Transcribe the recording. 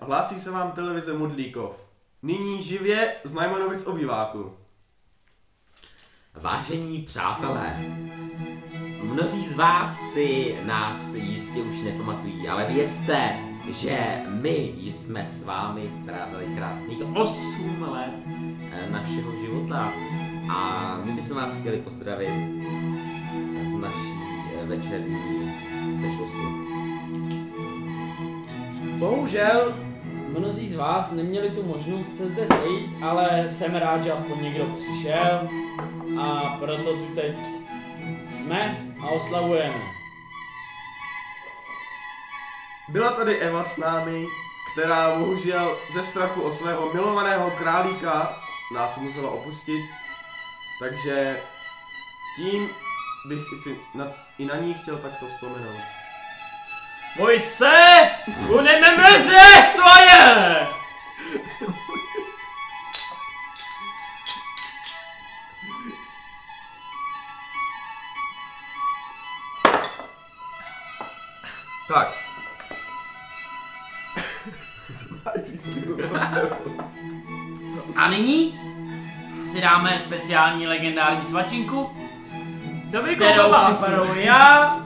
hlásí se vám televize Modlíkov. Nyní živě z Najmanovic obýváku. Vážení přátelé, mnozí z vás si nás jistě už nepamatují, ale vězte, že my jsme s vámi strávili krásných 8 let našeho života a my bychom vás chtěli pozdravit z naší večerní sešlosti. Bohužel, mnozí z vás neměli tu možnost se zde sejít, ale jsem rád, že aspoň někdo přišel a proto tu teď jsme a oslavujeme. Byla tady Eva s námi, která bohužel ze strachu o svého milovaného králíka nás musela opustit, takže tím bych i na ní chtěl takto vzpomenout. Boj se! Budeme meze svoje! Tak. A nyní si dáme speciální legendární svačinku, kterou připravuji já.